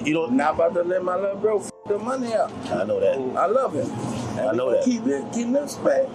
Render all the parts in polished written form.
You don't not about to let my little bro f the money out. I know that. I love him. And I know that. Keep them space.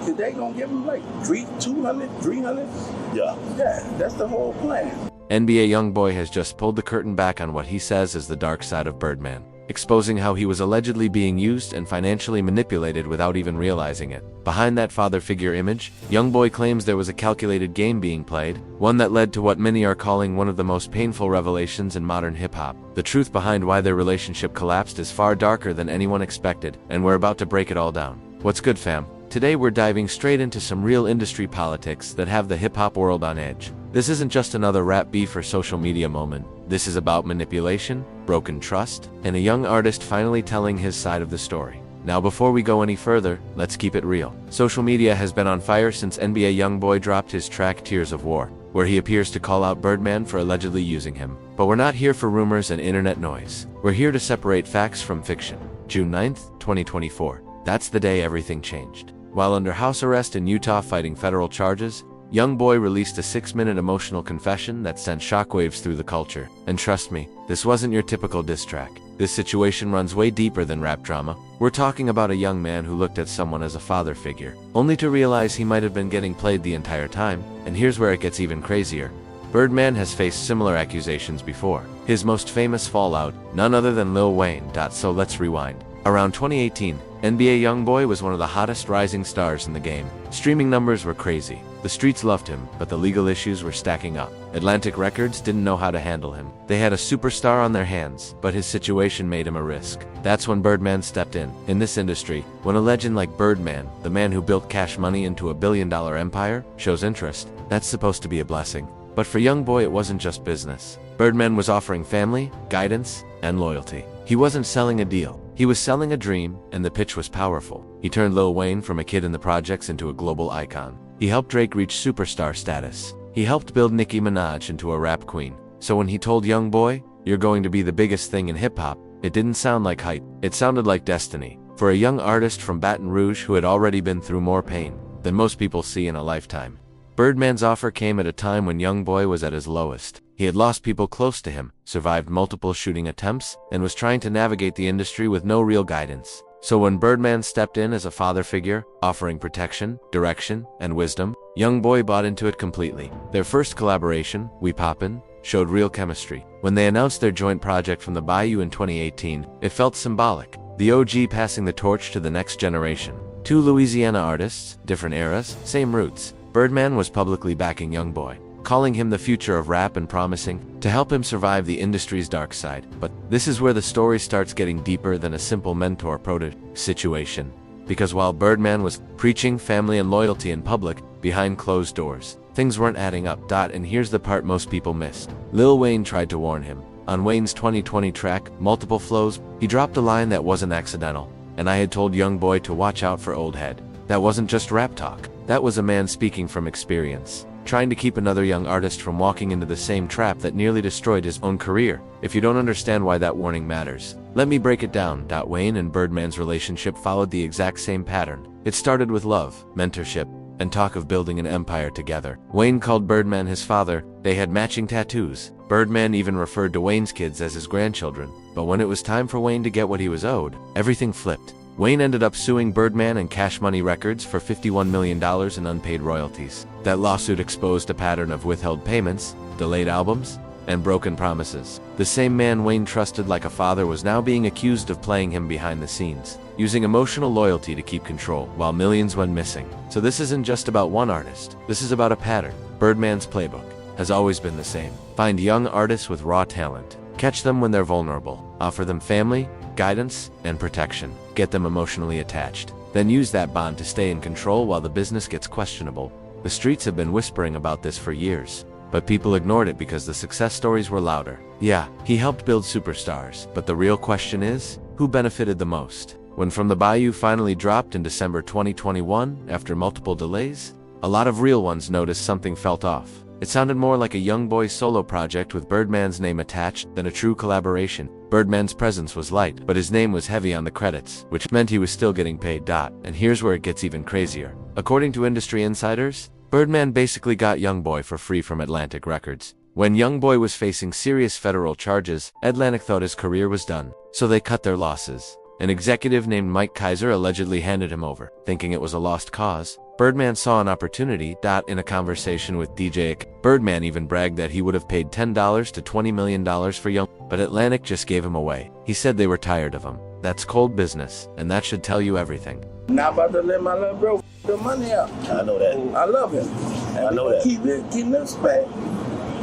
Cause they gonna give him like 200, 300. Yeah. Yeah, that's the whole plan. NBA YoungBoy has just pulled the curtain back on what he says is the dark side of Birdman, exposing how he was allegedly being used and financially manipulated without even realizing it. Behind that father figure image, YoungBoy claims there was a calculated game being played, one that led to what many are calling one of the most painful revelations in modern hip-hop. The truth behind why their relationship collapsed is far darker than anyone expected, and we're about to break it all down. What's good, fam? Today we're diving straight into some real industry politics that have the hip-hop world on edge. This isn't just another rap beef or social media moment. This is about manipulation, broken trust, and a young artist finally telling his side of the story. Now before we go any further, let's keep it real. Social media has been on fire since NBA YoungBoy dropped his track Tears of War, where he appears to call out Birdman for allegedly using him. But we're not here for rumors and internet noise. We're here to separate facts from fiction. June 9th, 2024. That's the day everything changed. While under house arrest in Utah fighting federal charges, YoungBoy released a 6-minute emotional confession that sent shockwaves through the culture. And trust me, this wasn't your typical diss track. This situation runs way deeper than rap drama. We're talking about a young man who looked at someone as a father figure, only to realize he might have been getting played the entire time. And here's where it gets even crazier. Birdman has faced similar accusations before. His most famous fallout, none other than Lil Wayne. So let's rewind. Around 2018, NBA YoungBoy was one of the hottest rising stars in the game. Streaming numbers were crazy. The streets loved him, but the legal issues were stacking up. Atlantic Records didn't know how to handle him. They had a superstar on their hands, but his situation made him a risk. That's when Birdman stepped in. In this industry, when a legend like Birdman, the man who built Cash Money into a billion-dollar empire, shows interest, that's supposed to be a blessing. But for YoungBoy, it wasn't just business. Birdman was offering family, guidance, and loyalty. He wasn't selling a deal. He was selling a dream, and the pitch was powerful. He turned Lil Wayne from a kid in the projects into a global icon. He helped Drake reach superstar status. He helped build Nicki Minaj into a rap queen. So when he told YoungBoy, "You're going to be the biggest thing in hip-hop," it didn't sound like hype. It sounded like destiny. For a young artist from Baton Rouge who had already been through more pain than most people see in a lifetime. Birdman's offer came at a time when YoungBoy was at his lowest. He had lost people close to him, survived multiple shooting attempts, and was trying to navigate the industry with no real guidance. So when Birdman stepped in as a father figure, offering protection, direction, and wisdom, YoungBoy bought into it completely. Their first collaboration, We Poppin', showed real chemistry. When they announced their joint project from the Bayou in 2018, it felt symbolic. The OG passing the torch to the next generation. Two Louisiana artists, different eras, same roots. Birdman was publicly backing YoungBoy, calling him the future of rap and promising to help him survive the industry's dark side. But this is where the story starts getting deeper than a simple mentor-protege situation. Because while Birdman was preaching family and loyalty in public, behind closed doors, things weren't adding up. And here's the part most people missed. Lil Wayne tried to warn him. On Wayne's 2020 track, Multiple Flows, he dropped a line that wasn't accidental. And I had told YoungBoy to watch out for old head. That wasn't just rap talk. That was a man speaking from experience, trying to keep another young artist from walking into the same trap that nearly destroyed his own career. If you don't understand why that warning matters, let me break it down. Wayne and Birdman's relationship followed the exact same pattern. It started with love, mentorship, and talk of building an empire together. Wayne called Birdman his father. They had matching tattoos. Birdman even referred to Wayne's kids as his grandchildren. But when it was time for Wayne to get what he was owed, everything flipped. Wayne ended up suing Birdman and Cash Money Records for $51 million in unpaid royalties. That lawsuit exposed a pattern of withheld payments, delayed albums, and broken promises. The same man Wayne trusted like a father was now being accused of playing him behind the scenes, using emotional loyalty to keep control, while millions went missing. So this isn't just about one artist. This is about a pattern. Birdman's playbook has always been the same. Find young artists with raw talent. Catch them when they're vulnerable. Offer them family, guidance, and protection. Get them emotionally attached. Then use that bond to stay in control while the business gets questionable. The streets have been whispering about this for years, but people ignored it because the success stories were louder. Yeah, he helped build superstars, but the real question is, who benefited the most? When From the Bayou finally dropped in December 2021, after multiple delays, a lot of real ones noticed something felt off. It sounded more like a YoungBoy solo project with Birdman's name attached than a true collaboration. Birdman's presence was light, but his name was heavy on the credits, which meant he was still getting paid. And here's where it gets even crazier. According to industry insiders, Birdman basically got YoungBoy for free from Atlantic Records. When YoungBoy was facing serious federal charges, Atlantic thought his career was done, so they cut their losses. An executive named Mike Kaiser allegedly handed him over, thinking it was a lost cause. Birdman saw an opportunity. In a conversation with DJ, Birdman even bragged that he would have paid $10 to $20 million for Young, but Atlantic just gave him away. He said they were tired of him. That's cold business, and that should tell you everything. Not about to let my little bro the money out. I know that. I love him. I know that. Keep this back.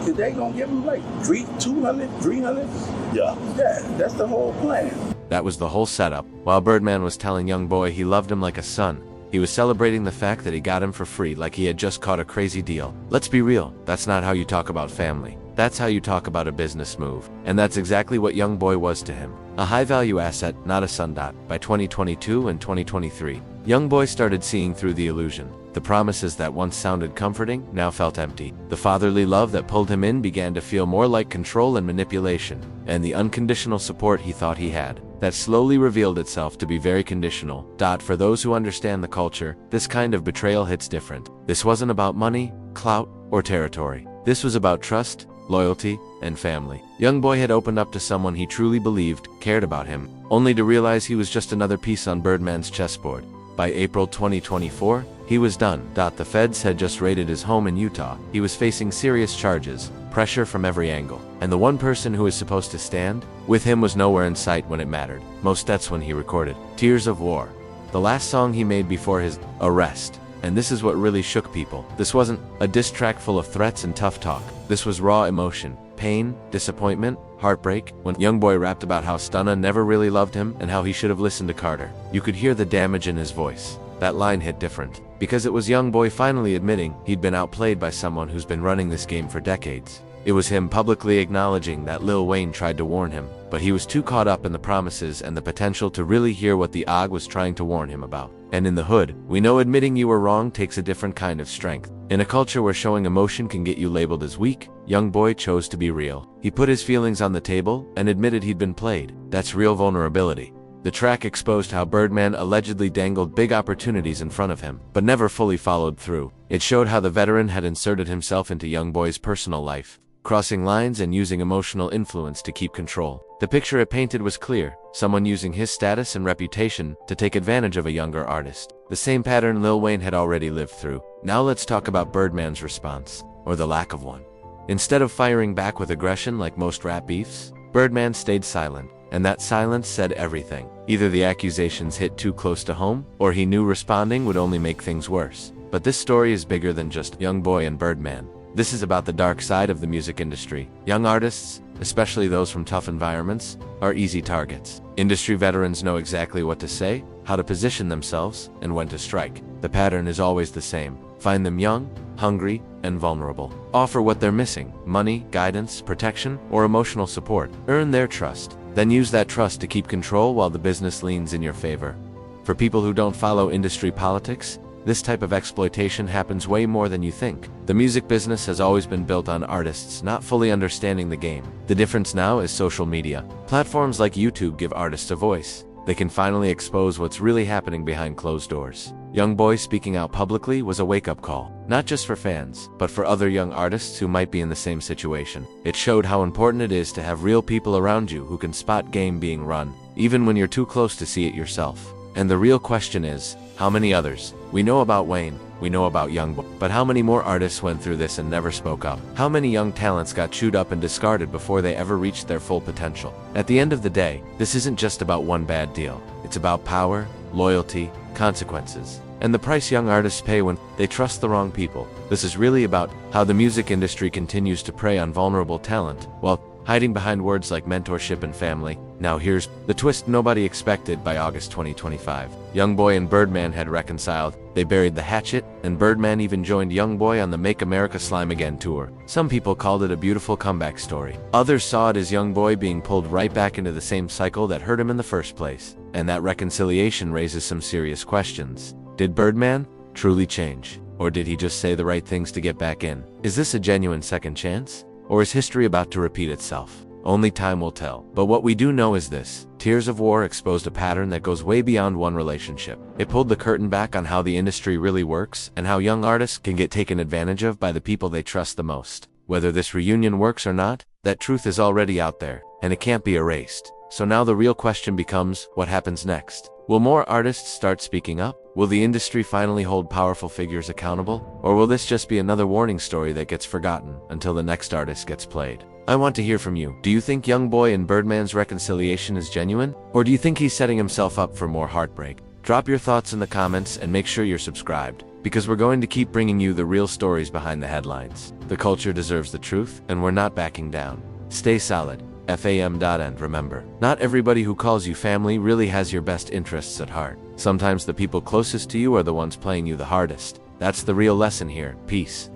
Cause they gonna give him like 200, 300. Yeah. Yeah, that's the whole plan. That was the whole setup. While Birdman was telling YoungBoy he loved him like a son, he was celebrating the fact that he got him for free like he had just caught a crazy deal. Let's be real, that's not how you talk about family. That's how you talk about a business move. And that's exactly what YoungBoy was to him. A high-value asset, not a son. By 2022 and 2023, YoungBoy started seeing through the illusion. The promises that once sounded comforting now felt empty. The fatherly love that pulled him in began to feel more like control and manipulation. And the unconditional support he thought he had, that slowly revealed itself to be very conditional. For those who understand the culture, this kind of betrayal hits different. This wasn't about money, clout, or territory. This was about trust, loyalty, and family. YoungBoy had opened up to someone he truly believed cared about him, only to realize he was just another piece on Birdman's chessboard. By April 2024, he was done. The feds had just raided his home in Utah. He was facing serious charges, pressure from every angle, and the one person who was supposed to stand with him was nowhere in sight when it mattered. That's when he recorded Tears of War, the last song he made before his arrest. And this is what really shook people. This wasn't a diss track full of threats and tough talk. This was raw emotion, pain, disappointment, heartbreak. When YoungBoy rapped about how Stunna never really loved him and how he should have listened to Carter, you could hear the damage in his voice. That line hit different, because it was YoungBoy finally admitting he'd been outplayed by someone who's been running this game for decades. It was him publicly acknowledging that Lil Wayne tried to warn him, but he was too caught up in the promises and the potential to really hear what the OG was trying to warn him about. And in the hood, we know admitting you were wrong takes a different kind of strength. In a culture where showing emotion can get you labeled as weak, YoungBoy chose to be real. He put his feelings on the table and admitted he'd been played. That's real vulnerability. The track exposed how Birdman allegedly dangled big opportunities in front of him, but never fully followed through. It showed how the veteran had inserted himself into YoungBoy's personal life, crossing lines and using emotional influence to keep control. The picture it painted was clear: someone using his status and reputation to take advantage of a younger artist. The same pattern Lil Wayne had already lived through. Now let's talk about Birdman's response, or the lack of one. Instead of firing back with aggression like most rap beefs, Birdman stayed silent, and that silence said everything. Either the accusations hit too close to home, or he knew responding would only make things worse. But this story is bigger than just YoungBoy and Birdman. This is about the dark side of the music industry. Young artists, especially those from tough environments, are easy targets. Industry veterans know exactly what to say, how to position themselves, and when to strike. The pattern is always the same. Find them young, hungry, and vulnerable. Offer what they're missing: money, guidance, protection, or emotional support. Earn their trust. Then use that trust to keep control while the business leans in your favor. For people who don't follow industry politics, this type of exploitation happens way more than you think. The music business has always been built on artists not fully understanding the game. The difference now is social media. Platforms like YouTube give artists a voice. They can finally expose what's really happening behind closed doors. YoungBoy speaking out publicly was a wake-up call, not just for fans, but for other young artists who might be in the same situation. It showed how important it is to have real people around you who can spot game being run, even when you're too close to see it yourself. And the real question is, how many others? We know about Wayne, we know about YoungBoy, but how many more artists went through this and never spoke up? How many young talents got chewed up and discarded before they ever reached their full potential? At the end of the day, this isn't just about one bad deal. It's about power, loyalty, consequences, and the price young artists pay when they trust the wrong people. This is really about how the music industry continues to prey on vulnerable talent, while hiding behind words like mentorship and family. Now here's the twist nobody expected. By August 2025, YoungBoy and Birdman had reconciled. They buried the hatchet, and Birdman even joined YoungBoy on the Make America Slime Again tour. Some people called it a beautiful comeback story. Others saw it as YoungBoy being pulled right back into the same cycle that hurt him in the first place. And that reconciliation raises some serious questions. Did Birdman truly change? Or did he just say the right things to get back in? Is this a genuine second chance? Or is history about to repeat itself? Only time will tell. But what we do know is this: Tears of War exposed a pattern that goes way beyond one relationship. It pulled the curtain back on how the industry really works and how young artists can get taken advantage of by the people they trust the most. Whether this reunion works or not, that truth is already out there, and it can't be erased. So now the real question becomes, what happens next? Will more artists start speaking up? Will the industry finally hold powerful figures accountable? Or will this just be another warning story that gets forgotten until the next artist gets played? I want to hear from you. Do you think YoungBoy and Birdman's reconciliation is genuine? Or do you think he's setting himself up for more heartbreak? Drop your thoughts in the comments and make sure you're subscribed, because we're going to keep bringing you the real stories behind the headlines. The culture deserves the truth, and we're not backing down. Stay solid. FAM.end. Remember, not everybody who calls you family really has your best interests at heart. Sometimes the people closest to you are the ones playing you the hardest. That's the real lesson here. Peace.